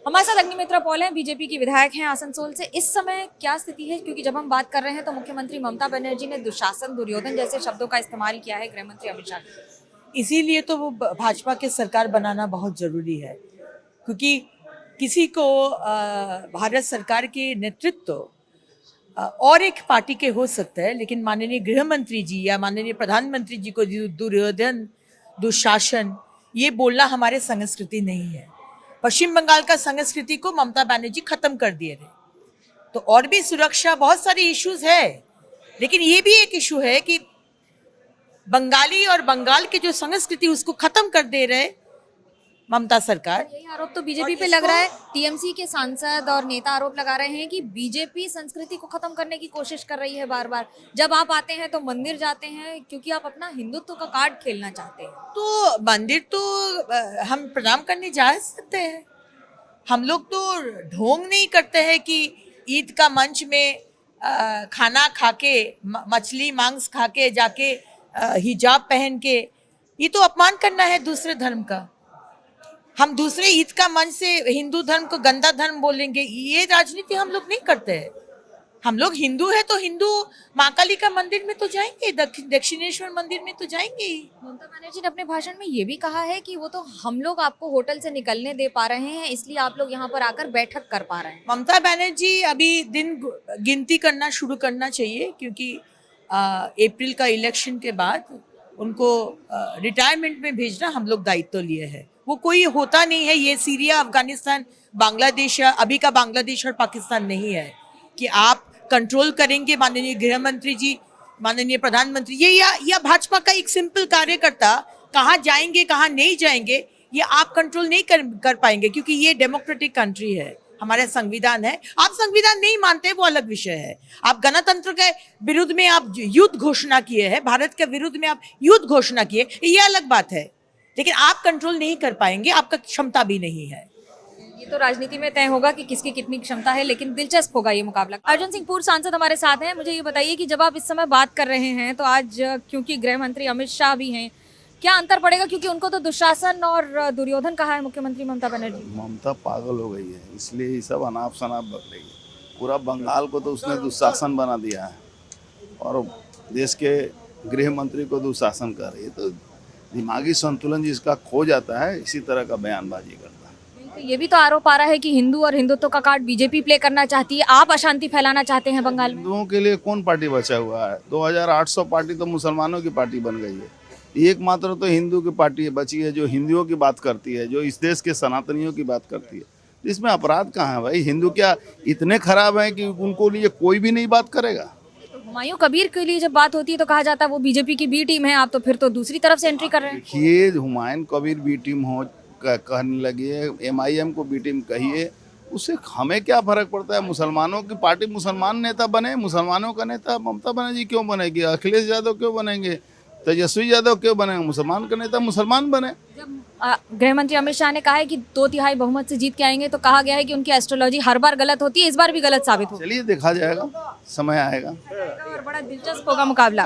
हमारे साथ अग्निमित्रा पॉल हैं, बीजेपी की विधायक हैं आसनसोल से। इस समय क्या स्थिति है, क्योंकि जब हम बात कर रहे हैं तो मुख्यमंत्री ममता बनर्जी ने दुशासन, दुर्योधन जैसे शब्दों का इस्तेमाल किया है गृह मंत्री अमित शाह ने। इसीलिए तो वो भाजपा के सरकार बनाना बहुत जरूरी है, क्योंकि किसी को भारत सरकार के नेतृत्व और एक पार्टी के हो सकता है, लेकिन माननीय गृह मंत्री जी या माननीय प्रधानमंत्री जी को दुर्योधन, दुशासन ये बोलना हमारे संस्कृति नहीं है। पश्चिम बंगाल का संस्कृति को ममता बनर्जी खत्म कर दिए थे। तो और भी सुरक्षा, बहुत सारे इश्यूज है, लेकिन ये भी एक इशू है कि बंगाली और बंगाल की जो संस्कृति उसको खत्म कर दे रहे ममता सरकार। यही आरोप तो बीजेपी पे लग रहा है। टीएमसी के सांसद और नेता आरोप लगा रहे हैं कि बीजेपी संस्कृति को खत्म करने की कोशिश कर रही है बार बार। जब आप आते हैं तो मंदिर जाते हैं क्योंकि आप अपना हिंदुत्व का कार्ड खेलना चाहते हैं। तो मंदिर तो हम प्रणाम करने जा सकते हैं। हम लोग तो ढोंग नहीं करते हैं कि ईद का मंच में खाना खा के, मछली मांस खा के जाके हिजाब पहन के, ये तो अपमान करना है दूसरे धर्म का। हम दूसरे ईद का मंच से हिंदू धर्म को गंदा धर्म बोलेंगे, ये राजनीति हम लोग नहीं करते हैं। हम लोग हिंदू है तो हिंदू माँ काली का मंदिर में तो जाएंगे, दक्षिणेश्वर मंदिर में तो जाएंगे ही। ममता बनर्जी ने अपने भाषण में ये भी कहा है कि वो तो हम लोग आपको होटल से निकलने दे पा रहे हैं, इसलिए आप लोग यहाँ पर आकर बैठक कर पा रहे हैं। ममता बनर्जी अभी दिन गिनती करना शुरू करना चाहिए, क्योंकि अप्रैल का इलेक्शन के बाद उनको रिटायरमेंट में भेजना हम लोग दायित्व लिए है। वो कोई होता नहीं है, ये सीरिया, अफगानिस्तान, बांग्लादेश या अभी का बांग्लादेश और पाकिस्तान नहीं है कि आप कंट्रोल करेंगे माननीय गृह मंत्री जी, माननीय प्रधानमंत्री ये या भाजपा का एक सिंपल कार्यकर्ता कहाँ जाएंगे कहाँ नहीं जाएंगे ये आप कंट्रोल नहीं कर पाएंगे, क्योंकि ये डेमोक्रेटिक कंट्री है, हमारा संविधान है। आप संविधान नहीं मानते वो अलग विषय है। आप गणतंत्र के विरुद्ध में आप युद्ध घोषणा किए हैं, भारत के विरुद्ध में आप युद्ध घोषणा किए, ये अलग बात है, लेकिन आप कंट्रोल नहीं कर पाएंगे, आपका क्षमता भी नहीं है। ये तो राजनीति में तय होगा कि किसकी कितनी क्षमता है, लेकिन दिलचस्प होगा ये मुकाबला। अर्जुन सिंह पूर्व सांसद हमारे साथ हैं। मुझे ये बताइए कि जब आप इस समय बात कर रहे हैं तो आज क्योंकि गृह मंत्री अमित शाह भी हैं, क्या अंतर पड़ेगा, क्योंकि उनको तो दुशासन और दुर्योधन कहा है मुख्यमंत्री ममता बनर्जी। ममता पागल हो गई है, इसलिए ये सब अनाप शनाप बक रही है। पूरा बंगाल को तो उसने दुशासन बना दिया है और देश के गृह मंत्री को दुशासन कर रही है। तो दिमागी संतुलन जिसका खो जाता है, इसी तरह का बयानबाजी करता है। तो ये भी तो आरोप आ रहा है कि हिंदू और हिंदुत्व का कार्ड बीजेपी प्ले करना चाहती है, आप अशांति फैलाना चाहते हैं बंगाल में। हिंदुओं के लिए कौन पार्टी बचा हुआ है? 2800 पार्टी तो मुसलमानों की पार्टी बन गई है, एकमात्र तो हिंदू की पार्टी बची है जो हिंदुओं की बात करती है, जो इस देश के सनातनियों की बात करती है। तो इसमें अपराध कहाँ है भाई? हिंदू क्या इतने खराब हैं कि उनको लिए कोई भी नहीं बात करेगा? हुमायूं कबीर के लिए जब बात होती है तो कहा जाता है वो बीजेपी की बी टीम है, आप तो फिर तो दूसरी तरफ से एंट्री कर रहे हैं। देखिए, हुमायूं कबीर बी टीम हो कहने लगी है, MIM को बी टीम कहिए, उससे हमें क्या फर्क पड़ता है? मुसलमानों की पार्टी, मुसलमान नेता बने, मुसलमानों का नेता ममता बनर्जी क्यों बनेगी? अखिलेश यादव क्यों बनेंगे? तेजस्वी यादव क्यों बनेंगे? मुसलमान का नेता मुसलमान बने। जब गृह मंत्री अमित शाह ने कहा है कि 2/3 बहुमत से जीत के आएंगे, तो कहा गया है कि उनकी एस्ट्रोलॉजी हर बार गलत होती है, इस बार भी गलत साबित होगी। चलिए देखा जाएगा, समय आएगा और बड़ा दिलचस्प होगा मुकाबला।